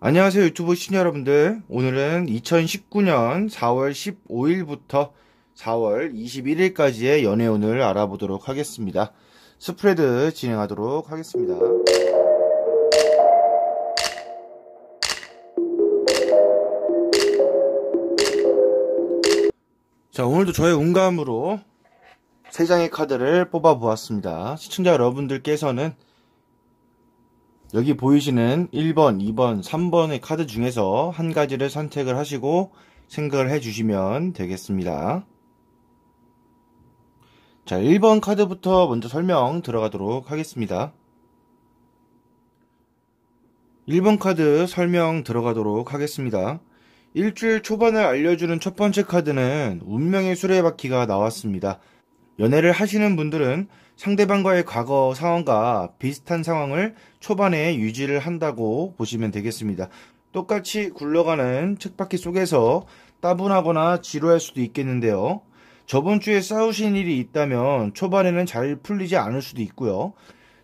안녕하세요, 유튜브 시청자 여러분들. 오늘은 2019년 4월 15일부터 4월 21일까지의 연애운을 알아보도록 하겠습니다. 스프레드 진행하도록 하겠습니다. 자, 오늘도 저의 운감으로 3장의 카드를 뽑아 보았습니다. 시청자 여러분들께서는 여기 보이시는 1번, 2번, 3번의 카드 중에서 한 가지를 선택을 하시고 생각을 해주시면 되겠습니다. 자, 1번 카드부터 먼저 설명 들어가도록 하겠습니다. 1번 카드 설명 들어가도록 하겠습니다. 일주일 초반을 알려주는 첫 번째 카드는 운명의 수레바퀴가 나왔습니다. 연애를 하시는 분들은 상대방과의 과거 상황과 비슷한 상황을 초반에 유지를 한다고 보시면 되겠습니다. 똑같이 굴러가는 쳇바퀴 속에서 따분하거나 지루할 수도 있겠는데요. 저번 주에 싸우신 일이 있다면 초반에는 잘 풀리지 않을 수도 있고요.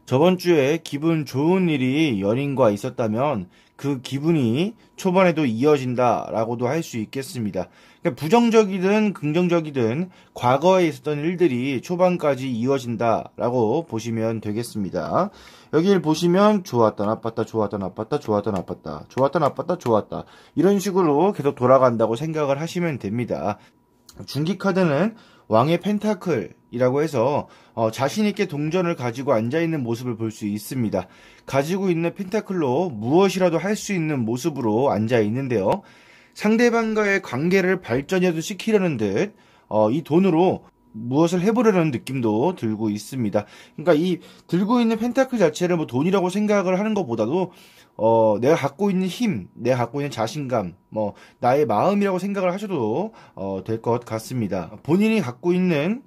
저번 주에 기분 좋은 일이 연인과 있었다면 그 기분이 초반에도 이어진다라고도 할 수 있겠습니다. 그러니까 부정적이든 긍정적이든 과거에 있었던 일들이 초반까지 이어진다라고 보시면 되겠습니다. 여기를 보시면 좋았다, 나빴다, 좋았다, 나빴다, 좋았다, 나빴다, 좋았다, 나빴다, 좋았다, 이런 식으로 계속 돌아간다고 생각을 하시면 됩니다. 중기 카드는 왕의 펜타클이라고 해서 자신있게 동전을 가지고 앉아있는 모습을 볼 수 있습니다. 가지고 있는 펜타클로 무엇이라도 할 수 있는 모습으로 앉아있는데요. 상대방과의 관계를 발전해도 시키려는 듯 이 돈으로 무엇을 해보려는 느낌도 들고 있습니다. 그러니까 이 들고 있는 펜타클 자체를 뭐 돈이라고 생각을 하는 것보다도 내가 갖고 있는 힘, 내가 갖고 있는 자신감, 나의 마음이라고 생각을 하셔도 될 것 같습니다. 본인이 갖고 있는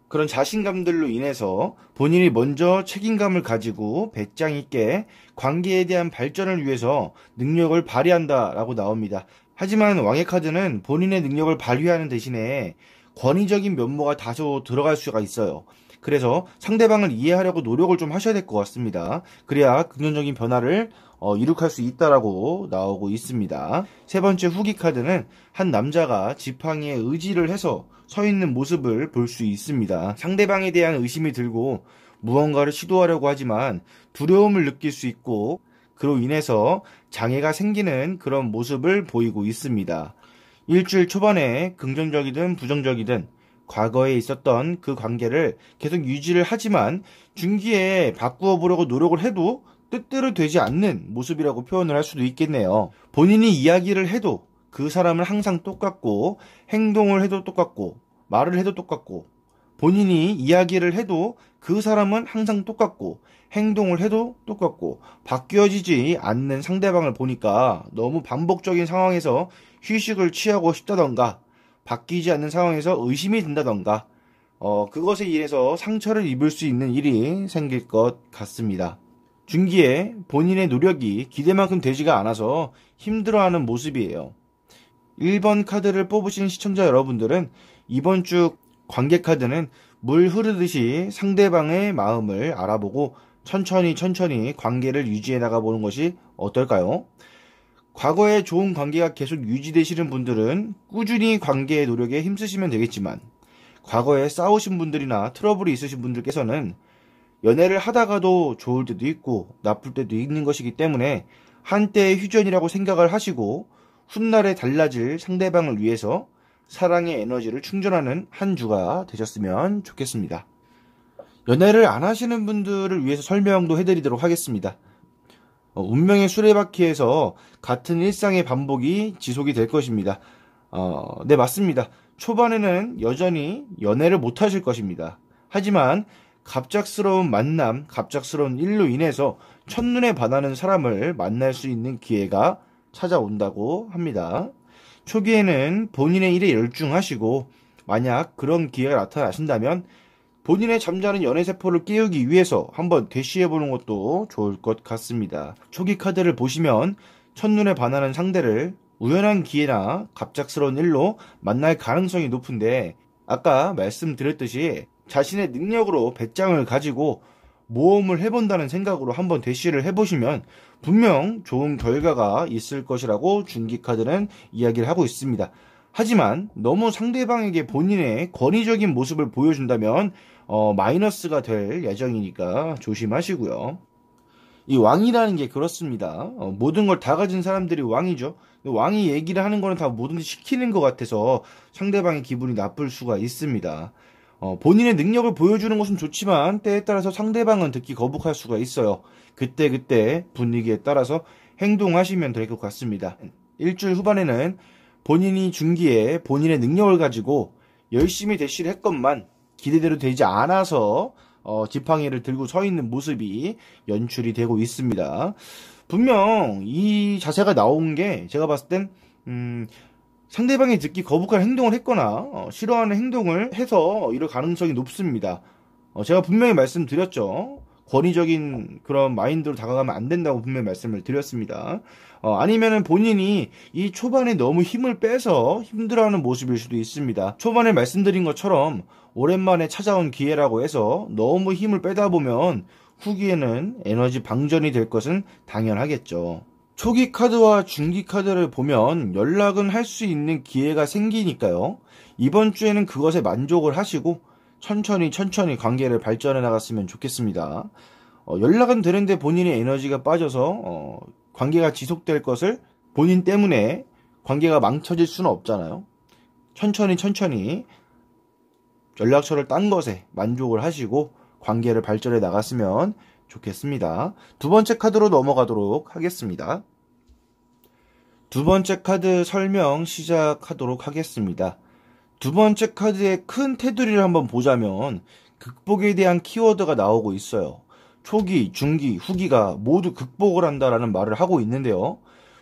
그런 자신감들로 인해서 본인이 먼저 책임감을 가지고 배짱 있게 관계에 대한 발전을 위해서 능력을 발휘한다라고 나옵니다. 하지만 왕의 카드는 본인의 능력을 발휘하는 대신에 권위적인 면모가 다소 들어갈 수가 있어요. 그래서 상대방을 이해하려고 노력을 좀 하셔야 될 것 같습니다. 그래야 긍정적인 변화를 이룩할 수 있다라고 나오고 있습니다. 세 번째 후기 카드는 한 남자가 지팡이에 의지를 해서 서 있는 모습을 볼 수 있습니다. 상대방에 대한 의심이 들고 무언가를 시도하려고 하지만 두려움을 느낄 수 있고 그로 인해서 장애가 생기는 그런 모습을 보이고 있습니다. 일주일 초반에 긍정적이든 부정적이든 과거에 있었던 그 관계를 계속 유지를 하지만 중기에 바꾸어 보려고 노력을 해도 뜻대로 되지 않는 모습이라고 표현을 할 수도 있겠네요. 본인이 이야기를 해도 그 사람은 항상 똑같고 행동을 해도 똑같고 말을 해도 똑같고 본인이 이야기를 해도 그 사람은 항상 똑같고 행동을 해도 똑같고 바뀌어지지 않는 상대방을 보니까 너무 반복적인 상황에서 휴식을 취하고 싶다던가 바뀌지 않는 상황에서 의심이 든다던가 그것에 인해서 상처를 입을 수 있는 일이 생길 것 같습니다. 중기에 본인의 노력이 기대만큼 되지가 않아서 힘들어하는 모습이에요. 1번 카드를 뽑으신 시청자 여러분들은 이번 주 관계 카드는 물 흐르듯이 상대방의 마음을 알아보고 천천히 관계를 유지해 나가보는 것이 어떨까요? 과거에 좋은 관계가 계속 유지되시는 분들은 꾸준히 관계의 노력에 힘쓰시면 되겠지만 과거에 싸우신 분들이나 트러블이 있으신 분들께서는 연애를 하다가도 좋을 때도 있고 나쁠 때도 있는 것이기 때문에 한때의 휴전이라고 생각을 하시고 훗날에 달라질 상대방을 위해서 사랑의 에너지를 충전하는 한 주가 되셨으면 좋겠습니다. 연애를 안 하시는 분들을 위해서 설명도 해드리도록 하겠습니다. 운명의 수레바퀴에서 같은 일상의 반복이 지속이 될 것입니다. 네, 맞습니다. 초반에는 여전히 연애를 못 하실 것입니다. 하지만 갑작스러운 만남, 갑작스러운 일로 인해서 첫눈에 반하는 사람을 만날 수 있는 기회가 찾아온다고 합니다. 초기에는 본인의 일에 열중하시고 만약 그런 기회가 나타나신다면 본인의 잠자는 연애세포를 깨우기 위해서 한번 대시해보는 것도 좋을 것 같습니다. 초기 카드를 보시면 첫눈에 반하는 상대를 우연한 기회나 갑작스러운 일로 만날 가능성이 높은데 아까 말씀드렸듯이 자신의 능력으로 배짱을 가지고 모험을 해본다는 생각으로 한번 대시를 해보시면 분명 좋은 결과가 있을 것이라고 중기카드는 이야기를 하고 있습니다. 하지만 너무 상대방에게 본인의 권위적인 모습을 보여준다면 마이너스가 될 예정이니까 조심하시고요. 이 왕이라는 게 그렇습니다. 모든 걸 다 가진 사람들이 왕이죠. 왕이 얘기를 하는 거는 다 뭐든지 시키는 것 같아서 상대방의 기분이 나쁠 수가 있습니다. 본인의 능력을 보여주는 것은 좋지만 때에 따라서 상대방은 듣기 거북할 수가 있어요. 그때 분위기에 따라서 행동하시면 될 것 같습니다. 일주일 후반에는 본인이 중기에 본인의 능력을 가지고 열심히 대시를 했건만 기대대로 되지 않아서 지팡이를 들고 서 있는 모습이 연출이 되고 있습니다. 분명 이 자세가 나온 게 제가 봤을 땐 상대방이 듣기 거북한 행동을 했거나 싫어하는 행동을 해서 이럴 가능성이 높습니다. 제가 분명히 말씀드렸죠. 권위적인 그런 마인드로 다가가면 안 된다고 분명히 말씀을 드렸습니다. 아니면은 본인이 이 초반에 너무 힘을 빼서 힘들어하는 모습일 수도 있습니다. 초반에 말씀드린 것처럼 오랜만에 찾아온 기회라고 해서 너무 힘을 빼다 보면 후기에는 에너지 방전이 될 것은 당연하겠죠. 초기 카드와 중기 카드를 보면 연락은 할 수 있는 기회가 생기니까요. 이번 주에는 그것에 만족을 하시고 천천히 관계를 발전해 나갔으면 좋겠습니다. 연락은 되는데 본인의 에너지가 빠져서 관계가 지속될 것을 본인 때문에 관계가 망쳐질 수는 없잖아요. 천천히 연락처를 딴 것에 만족을 하시고 관계를 발전해 나갔으면 좋겠습니다. 두 번째 카드로 넘어가도록 하겠습니다. 두 번째 카드 설명 시작하도록 하겠습니다. 두 번째 카드의 큰 테두리를 한번 보자면 극복에 대한 키워드가 나오고 있어요. 초기, 중기, 후기가 모두 극복을 한다라는 말을 하고 있는데요.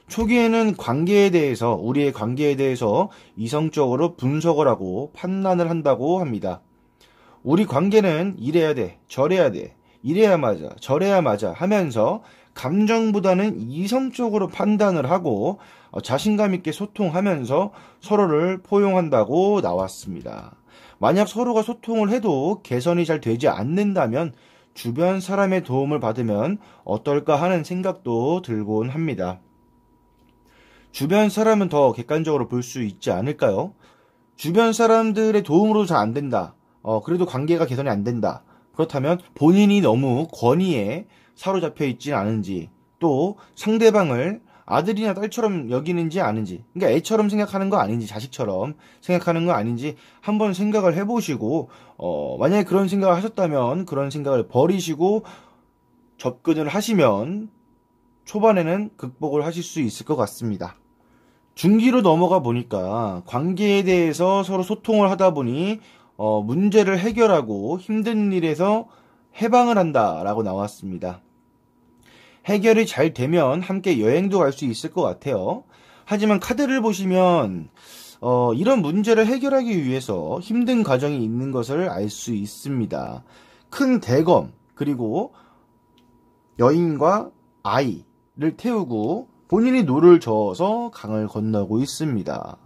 초기에는 관계에 대해서, 우리의 관계에 대해서 이성적으로 분석을 하고 판단을 한다고 합니다. 우리 관계는 이래야 돼, 저래야 돼, 이래야 맞아, 저래야 맞아 하면서 감정보다는 이성적으로 판단을 하고 자신감 있게 소통하면서 서로를 포용한다고 나왔습니다. 만약 서로가 소통을 해도 개선이 잘 되지 않는다면 주변 사람의 도움을 받으면 어떨까 하는 생각도 들곤 합니다. 주변 사람은 더 객관적으로 볼 수 있지 않을까요? 주변 사람들의 도움으로도 잘 안 된다. 그래도 관계가 개선이 안 된다. 그렇다면 본인이 너무 권위에 사로잡혀 있지는 않은지, 또 상대방을 아들이나 딸처럼 여기는지 아닌지, 그러니까 애처럼 생각하는 거 아닌지, 자식처럼 생각하는 거 아닌지 한번 생각을 해보시고, 만약에 그런 생각을 하셨다면 그런 생각을 버리시고 접근을 하시면 초반에는 극복을 하실 수 있을 것 같습니다. 중기로 넘어가 보니까 관계에 대해서 서로 소통을 하다 보니 문제를 해결하고 힘든 일에서 해방을 한다라고 나왔습니다. 해결이 잘 되면 함께 여행도 갈 수 있을 것 같아요. 하지만 카드를 보시면 이런 문제를 해결하기 위해서 힘든 과정이 있는 것을 알 수 있습니다. 큰 대검, 그리고 여인과 아이를 태우고 본인이 노를 저어서 강을 건너고 있습니다.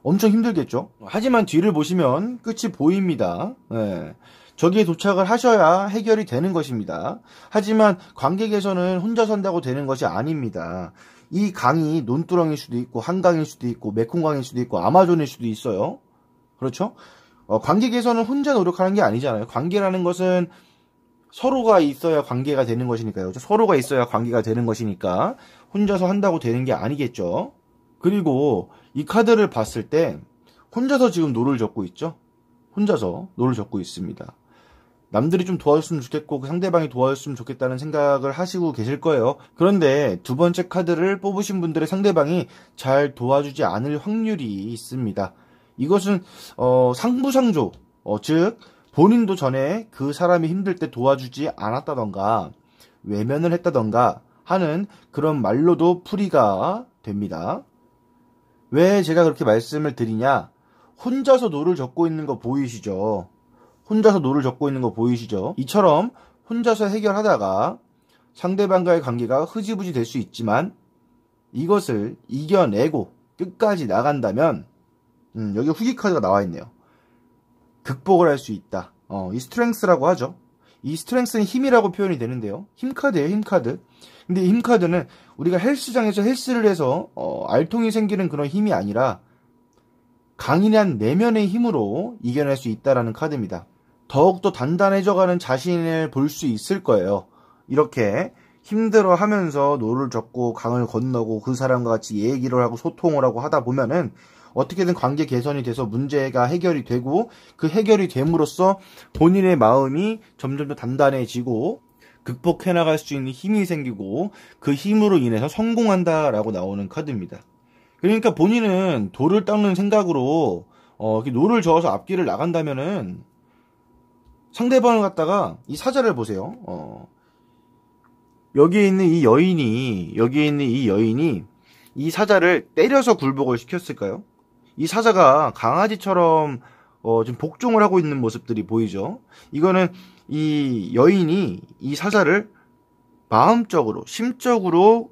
엄청 힘들겠죠? 하지만 뒤를 보시면 끝이 보입니다. 네. 저기에 도착을 하셔야 해결이 되는 것입니다. 하지만 관계 개선은 혼자 산다고 되는 것이 아닙니다. 이 강이 논두렁일 수도 있고 한강일 수도 있고 메콩강일 수도 있고 아마존일 수도 있어요. 그렇죠? 관계 개선은 혼자 노력하는 게 아니잖아요. 관계라는 것은 서로가 있어야 관계가 되는 것이니까요. 서로가 있어야 관계가 되는 것이니까 혼자서 한다고 되는 게 아니겠죠. 그리고 이 카드를 봤을 때 혼자서 지금 노를 젓고 있죠. 혼자서 노를 젓고 있습니다. 남들이 좀 도와줬으면 좋겠고 상대방이 도와줬으면 좋겠다는 생각을 하시고 계실 거예요. 그런데 두 번째 카드를 뽑으신 분들의 상대방이 잘 도와주지 않을 확률이 있습니다. 이것은 상부상조, 즉 본인도 전에 그 사람이 힘들 때 도와주지 않았다던가 외면을 했다던가 하는 그런 말로도 풀이가 됩니다. 왜 제가 그렇게 말씀을 드리냐? 혼자서 노를 젓고 있는 거 보이시죠? 혼자서 노를 젓고 있는 거 보이시죠? 이처럼 혼자서 해결하다가 상대방과의 관계가 흐지부지 될 수 있지만 이것을 이겨내고 끝까지 나간다면 여기 후기 카드가 나와 있네요. 극복을 할 수 있다. 이 스트렝스라고 하죠. 이 스트렝스는 힘이라고 표현이 되는데요. 힘카드예요, 힘카드. 근데 이 힘카드는 우리가 헬스장에서 헬스를 해서 알통이 생기는 그런 힘이 아니라 강인한 내면의 힘으로 이겨낼 수 있다라는 카드입니다. 더욱더 단단해져가는 자신을 볼 수 있을 거예요. 이렇게 힘들어하면서 노를 젓고 강을 건너고 그 사람과 같이 얘기를 하고 소통을 하고 하다 보면은 어떻게든 관계 개선이 돼서 문제가 해결이 되고 그 해결이 됨으로써 본인의 마음이 점점 더 단단해지고 극복해 나갈 수 있는 힘이 생기고 그 힘으로 인해서 성공한다라고 나오는 카드입니다. 그러니까 본인은 돌을 닦는 생각으로 노를 저어서 앞길을 나간다면은 상대방을 갖다가 이 사자를 보세요. 여기에 있는 이 여인이 이 사자를 때려서 굴복을 시켰을까요? 이 사자가 강아지처럼 지금 복종을 하고 있는 모습들이 보이죠. 이거는 이 여인이 이 사자를 마음적으로, 심적으로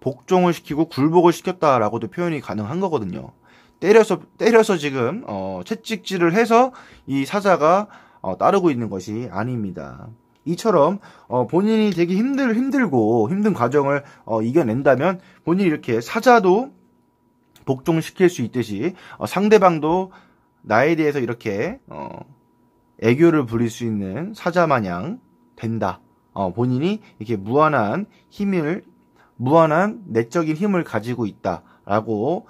복종을 시키고 굴복을 시켰다라고도 표현이 가능한 거거든요. 때려서 지금 채찍질을 해서 이 사자가 따르고 있는 것이 아닙니다. 이처럼 본인이 되게 힘들고 힘든 과정을 이겨낸다면 본인이 이렇게 사자도 복종시킬 수 있듯이 상대방도 나에 대해서 이렇게 애교를 부릴 수 있는 사자 마냥 된다. 본인이 이렇게 무한한 내적인 힘을 가지고 있다라고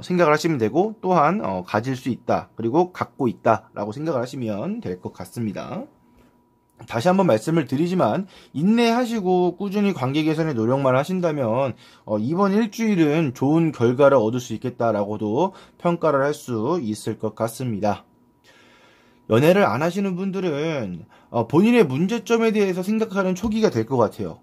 생각을 하시면 되고, 또한 가질 수 있다, 그리고 갖고 있다라고 생각을 하시면 될 것 같습니다. 다시 한번 말씀을 드리지만 인내하시고 꾸준히 관계 개선에 노력만 하신다면 이번 일주일은 좋은 결과를 얻을 수 있겠다라고도 평가를 할 수 있을 것 같습니다. 연애를 안 하시는 분들은 본인의 문제점에 대해서 생각하는 초기가 될 것 같아요.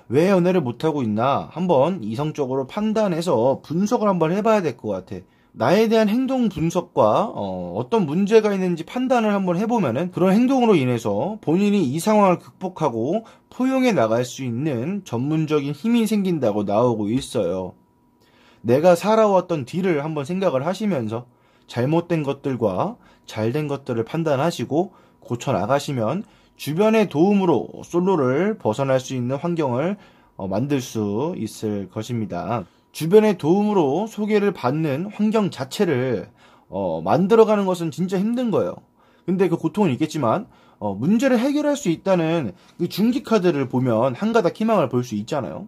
왜 연애를 못하고 있나 한번 이성적으로 판단해서 분석을 한번 해봐야 될 것 같아. 나에 대한 행동 분석과 어떤 문제가 있는지 판단을 한번 해보면은 그런 행동으로 인해서 본인이 이 상황을 극복하고 포용해 나갈 수 있는 전문적인 힘이 생긴다고 나오고 있어요. 내가 살아왔던 뒤를 한번 생각을 하시면서 잘못된 것들과 잘된 것들을 판단하시고 고쳐나가시면 주변의 도움으로 솔로를 벗어날 수 있는 환경을 만들 수 있을 것입니다. 주변의 도움으로 소개를 받는 환경 자체를 만들어가는 것은 진짜 힘든 거예요. 근데 그 고통은 있겠지만 문제를 해결할 수 있다는 그 중기 카드를 보면 한 가닥 희망을 볼 수 있잖아요.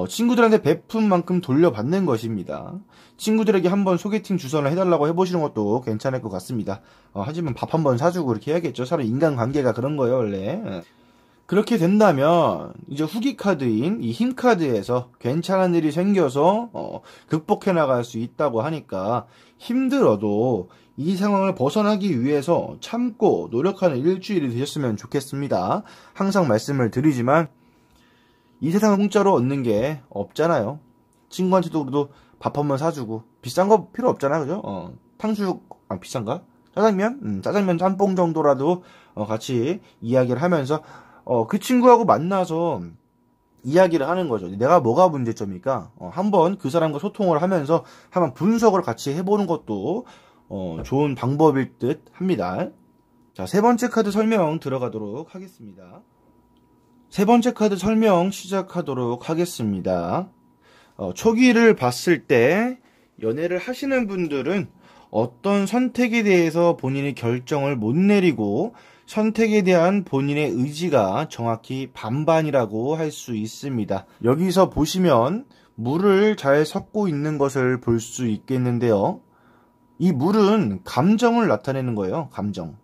친구들한테 베푼 만큼 돌려받는 것입니다. 친구들에게 한번 소개팅 주선을 해달라고 해보시는 것도 괜찮을 것 같습니다. 하지만 밥 한번 사주고 그렇게 해야겠죠. 사람 인간관계가 그런 거예요, 원래. 그렇게 된다면 이제 후기 카드인 이 힘 카드에서 괜찮은 일이 생겨서 극복해 나갈 수 있다고 하니까 힘들어도 이 상황을 벗어나기 위해서 참고 노력하는 일주일이 되셨으면 좋겠습니다. 항상 말씀을 드리지만 이 세상을 공짜로 얻는 게 없잖아요. 친구한테도 그래도 밥 한번 사주고 비싼 거 필요 없잖아요, 그죠? 탕수육 비싼가? 짜장면 짬뽕 정도라도 같이 이야기를 하면서 그 친구하고 만나서 이야기를 하는 거죠. 내가 뭐가 문제점일까? 한번 그 사람과 소통을 하면서 한번 분석을 같이 해보는 것도 좋은 방법일 듯 합니다. 자, 세 번째 카드 설명 들어가도록 하겠습니다. 세 번째 카드 설명 시작하도록 하겠습니다. 초기를 봤을 때 연애를 하시는 분들은 어떤 선택에 대해서 본인이 결정을 못 내리고 선택에 대한 본인의 의지가 정확히 반반이라고 할 수 있습니다. 여기서 보시면 물을 잘 섞고 있는 것을 볼 수 있겠는데요. 이 물은 감정을 나타내는 거예요. 감정.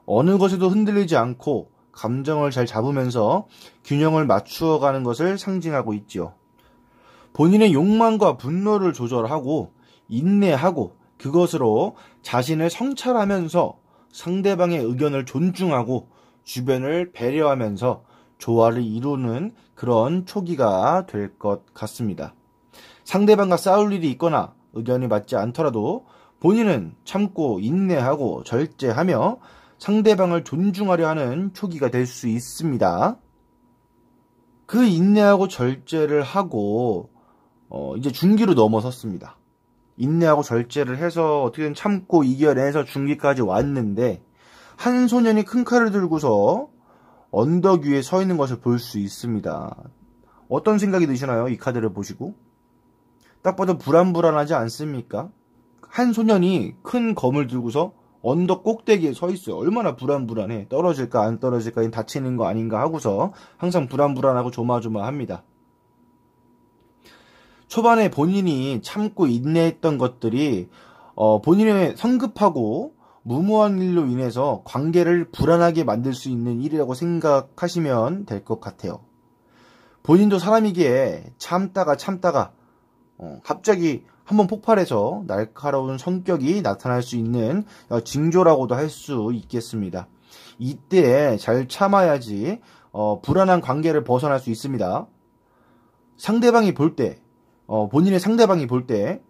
어느 것에도 흔들리지 않고 감정을 잘 잡으면서 균형을 맞추어 가는 것을 상징하고 있지요. 본인의 욕망과 분노를 조절하고 인내하고 그것으로 자신을 성찰하면서 상대방의 의견을 존중하고 주변을 배려하면서 조화를 이루는 그런 초기가 될 것 같습니다. 상대방과 싸울 일이 있거나 의견이 맞지 않더라도 본인은 참고 인내하고 절제하며 상대방을 존중하려 하는 초기가 될 수 있습니다. 그 인내하고 절제를 하고 이제 중기로 넘어섰습니다. 인내하고 절제를 해서 어떻게든 참고 이겨내서 중기까지 왔는데 한 소년이 큰 칼을 들고서 언덕 위에 서 있는 것을 볼 수 있습니다. 어떤 생각이 드시나요? 이 카드를 보시고. 딱 봐도 불안불안하지 않습니까? 한 소년이 큰 검을 들고서 언덕 꼭대기에 서 있어요. 얼마나 불안불안해. 떨어질까 안 떨어질까, 다치는 거 아닌가 하고서 항상 불안불안하고 조마조마합니다. 초반에 본인이 참고 인내했던 것들이 본인의 성급하고 무모한 일로 인해서 관계를 불안하게 만들 수 있는 일이라고 생각하시면 될 것 같아요. 본인도 사람이기에 참다가 갑자기 한번 폭발해서 날카로운 성격이 나타날 수 있는 징조라고도 할 수 있겠습니다. 이때 잘 참아야지 불안한 관계를 벗어날 수 있습니다. 상대방이 볼 때, 본인의 상대방이 볼 때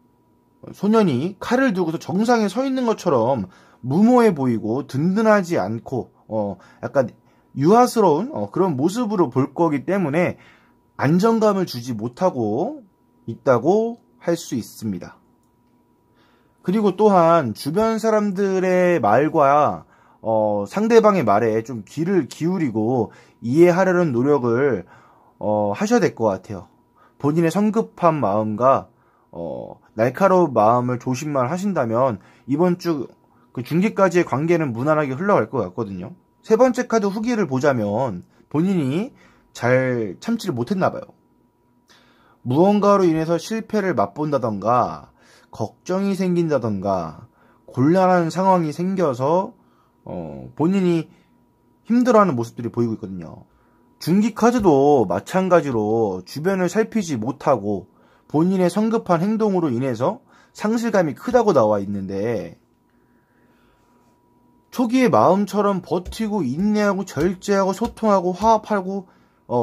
소년이 칼을 들고서 정상에 서 있는 것처럼 무모해 보이고 든든하지 않고 약간 유아스러운 그런 모습으로 볼 거기 때문에 안정감을 주지 못하고 있다고 할 수 있습니다. 그리고 또한 주변 사람들의 말과 상대방의 말에 좀 귀를 기울이고 이해하려는 노력을 하셔야 될 것 같아요. 본인의 성급한 마음과 날카로운 마음을 조심만 하신다면 이번 주 그 중기까지의 관계는 무난하게 흘러갈 것 같거든요. 세 번째 카드 후기를 보자면 본인이 잘 참지를 못했나 봐요. 무언가로 인해서 실패를 맛본다던가 걱정이 생긴다던가 곤란한 상황이 생겨서 본인이 힘들어하는 모습들이 보이고 있거든요. 중기 카드도 마찬가지로 주변을 살피지 못하고 본인의 성급한 행동으로 인해서 상실감이 크다고 나와 있는데, 초기의 마음처럼 버티고 인내하고 절제하고 소통하고 화합하고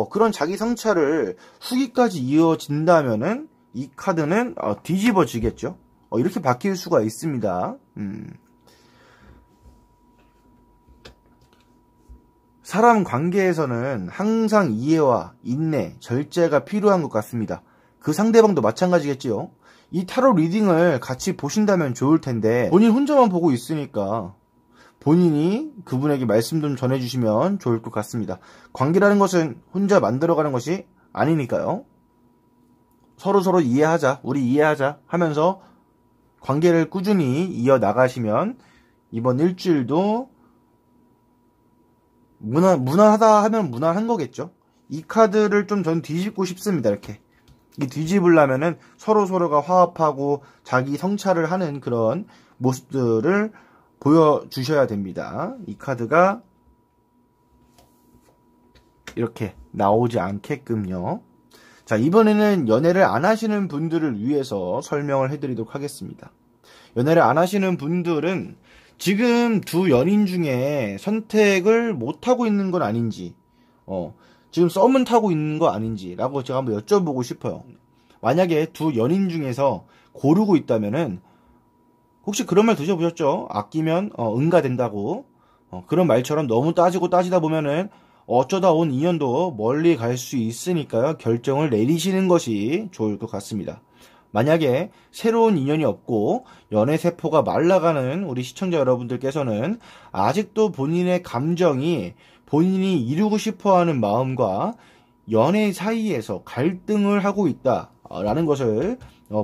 그런 자기 성찰을 후기까지 이어진다면은 이 카드는 뒤집어지겠죠. 이렇게 바뀔 수가 있습니다. 사람 관계에서는 항상 이해와 인내, 절제가 필요한 것 같습니다. 그 상대방도 마찬가지겠지요. 이 타로 리딩을 같이 보신다면 좋을 텐데 본인 혼자만 보고 있으니까 본인이 그분에게 말씀 좀 전해주시면 좋을 것 같습니다. 관계라는 것은 혼자 만들어가는 것이 아니니까요. 서로 이해하자, 우리 이해하자 하면서 관계를 꾸준히 이어나가시면 이번 일주일도 무난하다 하면 무난한 거겠죠. 이 카드를 좀 전 뒤집고 싶습니다. 이렇게 이 뒤집으려면은 서로가 화합하고 자기 성찰을 하는 그런 모습들을 보여주셔야 됩니다. 이 카드가 이렇게 나오지 않게끔요. 자, 이번에는 연애를 안 하시는 분들을 위해서 설명을 해드리도록 하겠습니다. 연애를 안 하시는 분들은 지금 두 연인 중에 선택을 못하고 있는 건 아닌지, 지금 썸은 타고 있는 거 아닌지 라고 제가 한번 여쭤보고 싶어요. 만약에 두 연인 중에서 고르고 있다면은 혹시 그런 말 드셔보셨죠? 아끼면 은가 된다고. 그런 말처럼 너무 따지고 따지다 보면은 어쩌다 온 인연도 멀리 갈 수 있으니까요. 결정을 내리시는 것이 좋을 것 같습니다. 만약에 새로운 인연이 없고 연애 세포가 말라가는 우리 시청자 여러분들께서는 아직도 본인의 감정이 본인이 이루고 싶어하는 마음과 연애 사이에서 갈등을 하고 있다라는 것을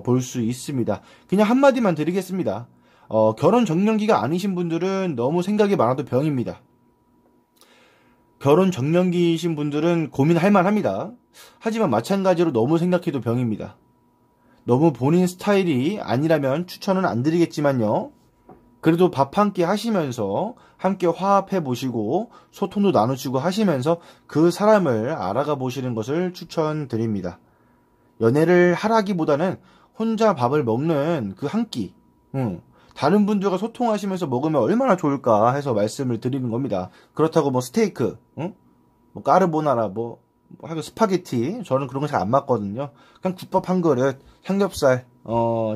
볼 수 있습니다. 그냥 한마디만 드리겠습니다. 결혼 정년기가 아니신 분들은 너무 생각이 많아도 병입니다. 결혼 정년기이신 분들은 고민할 만합니다. 하지만 마찬가지로 너무 생각해도 병입니다. 너무 본인 스타일이 아니라면 추천은 안 드리겠지만요. 그래도 밥 한 끼 하시면서 함께 화합해 보시고 소통도 나누시고 하시면서 그 사람을 알아가 보시는 것을 추천드립니다. 연애를 하라기보다는 혼자 밥을 먹는 그 한 끼, 다른 분들과 소통하시면서 먹으면 얼마나 좋을까 해서 말씀을 드리는 겁니다. 그렇다고 뭐 스테이크, 뭐 까르보나라, 하여튼 스파게티, 저는 그런 거 잘 안 맞거든요. 그냥 국밥 한 그릇, 삼겹살,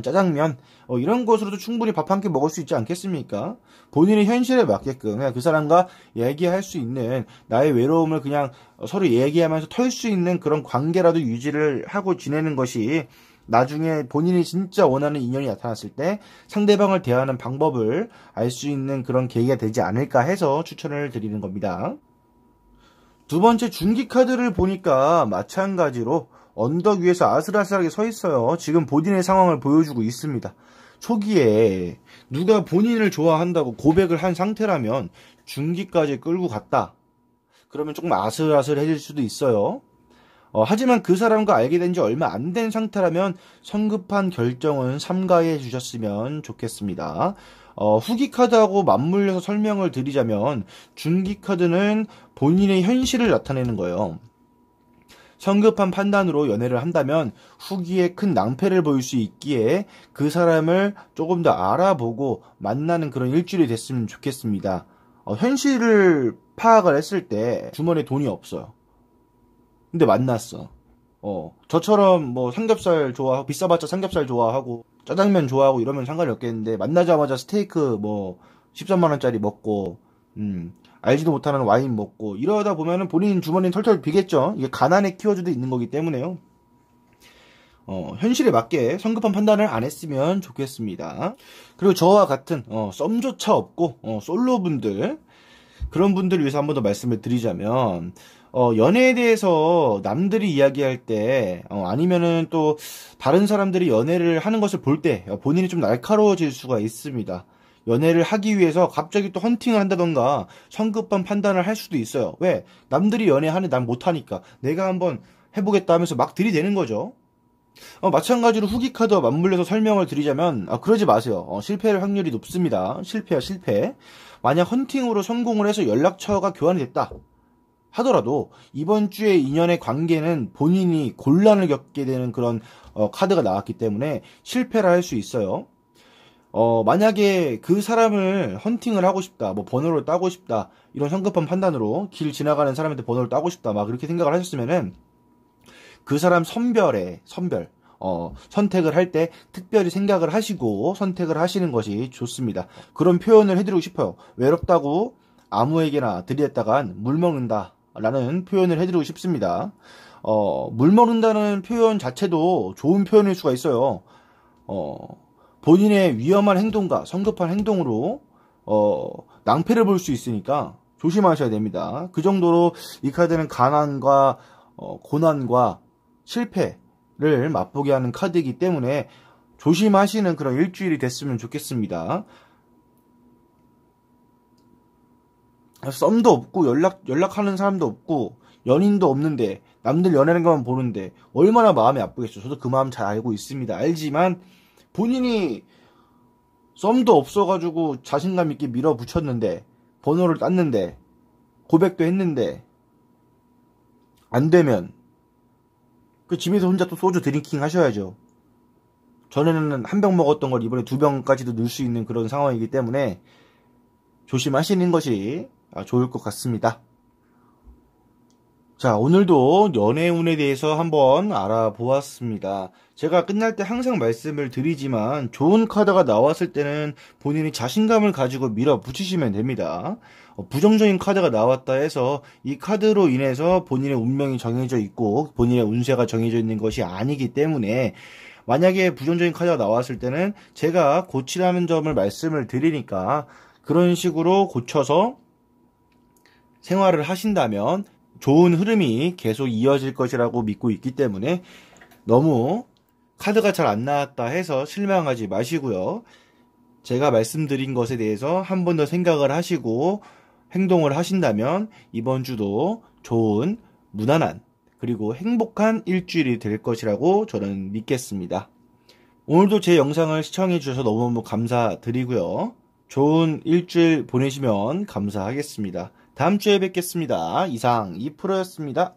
짜장면, 이런 것으로도 충분히 밥 한 끼 먹을 수 있지 않겠습니까? 본인의 현실에 맞게끔 그냥 그 사람과 얘기할 수 있는, 나의 외로움을 그냥 서로 얘기하면서 털 수 있는 그런 관계라도 유지를 하고 지내는 것이 나중에 본인이 진짜 원하는 인연이 나타났을 때 상대방을 대하는 방법을 알 수 있는 그런 계기가 되지 않을까 해서 추천을 드리는 겁니다. 두 번째 중기 카드를 보니까 마찬가지로 언덕 위에서 아슬아슬하게 서 있어요. 지금 본인의 상황을 보여주고 있습니다. 초기에 누가 본인을 좋아한다고 고백을 한 상태라면 중기까지 끌고 갔다. 그러면 조금 아슬아슬해질 수도 있어요. 하지만 그 사람과 알게 된 지 얼마 안 된 상태라면 성급한 결정은 삼가해 주셨으면 좋겠습니다. 후기 카드하고 맞물려서 설명을 드리자면 중기 카드는 본인의 현실을 나타내는 거예요. 성급한 판단으로 연애를 한다면 후기에 큰 낭패를 보일 수 있기에 그 사람을 조금 더 알아보고 만나는 그런 일주일이 됐으면 좋겠습니다. 현실을 파악을 했을 때 주머니에 돈이 없어요. 근데 만났어. 저처럼 뭐 삼겹살 좋아하고 비싸봤자 삼겹살 좋아하고 짜장면 좋아하고 이러면 상관이 없겠는데 만나자마자 스테이크 뭐 13만 원짜리 먹고 알지도 못하는 와인 먹고 이러다 보면은 본인 주머니는 털털 비겠죠. 이게 가난의 키워드도 있는 거기 때문에요. 현실에 맞게 성급한 판단을 안 했으면 좋겠습니다. 그리고 저와 같은 썸조차 없고 솔로분들 그런 분들을 위해서 한 번 더 말씀을 드리자면 연애에 대해서 남들이 이야기할 때 아니면은 또 다른 사람들이 연애를 하는 것을 볼 때 본인이 좀 날카로워질 수가 있습니다. 연애를 하기 위해서 갑자기 또 헌팅을 한다던가 성급한 판단을 할 수도 있어요. 왜? 남들이 연애하는데 난 못하니까 내가 한번 해보겠다 하면서 막 들이대는 거죠. 마찬가지로 후기 카드와 맞물려서 설명을 드리자면 그러지 마세요. 실패할 확률이 높습니다. 실패야 실패. 만약 헌팅으로 성공을 해서 연락처가 교환이 됐다 하더라도 이번 주에 인연의 관계는 본인이 곤란을 겪게 되는 그런 카드가 나왔기 때문에 실패를 할 수 있어요. 만약에 그 사람을 헌팅을 하고 싶다, 뭐 번호를 따고 싶다, 이런 성급한 판단으로 길 지나가는 사람한테 번호를 따고 싶다, 막 이렇게 생각을 하셨으면은 그 사람 선별, 선택을 할 때 특별히 생각을 하시고 선택을 하시는 것이 좋습니다. 그런 표현을 해드리고 싶어요. 외롭다고 아무에게나 들이댔다간 물 먹는다 라는 표현을 해드리고 싶습니다. 물 먹는다는 표현 자체도 좋은 표현일 수가 있어요. 본인의 위험한 행동과 성급한 행동으로 낭패를 볼 수 있으니까 조심하셔야 됩니다. 그 정도로 이 카드는 가난과 고난과 실패를 맛보게 하는 카드이기 때문에 조심하시는 그런 일주일이 됐으면 좋겠습니다. 썸도 없고 연락하는 사람도 없고 연인도 없는데 남들 연애하는 것만 보는데 얼마나 마음이 아프겠죠. 저도 그 마음 잘 알고 있습니다. 알지만 본인이 썸도 없어가지고 자신감 있게 밀어붙였는데 번호를 땄는데 고백도 했는데 안 되면 그 집에서 혼자 또 소주 드링킹 하셔야죠. 전에는 한 병 먹었던 걸 이번에 2병까지도 넣을 수 있는 그런 상황이기 때문에 조심하시는 것이 좋을 것 같습니다. 자, 오늘도 연애운에 대해서 한번 알아보았습니다. 제가 끝날 때 항상 말씀을 드리지만 좋은 카드가 나왔을 때는 본인이 자신감을 가지고 밀어붙이시면 됩니다. 부정적인 카드가 나왔다 해서 이 카드로 인해서 본인의 운명이 정해져 있고 본인의 운세가 정해져 있는 것이 아니기 때문에 만약에 부정적인 카드가 나왔을 때는 제가 고치라는 점을 말씀을 드리니까 그런 식으로 고쳐서 생활을 하신다면 좋은 흐름이 계속 이어질 것이라고 믿고 있기 때문에 너무 카드가 잘 안 나왔다 해서 실망하지 마시고요. 제가 말씀드린 것에 대해서 한 번 더 생각을 하시고 행동을 하신다면 이번 주도 좋은, 무난한, 그리고 행복한 일주일이 될 것이라고 저는 믿겠습니다. 오늘도 제 영상을 시청해 주셔서 너무너무 감사드리고요. 좋은 일주일 보내시면 감사하겠습니다. 다음 주에 뵙겠습니다. 이상 2%였습니다.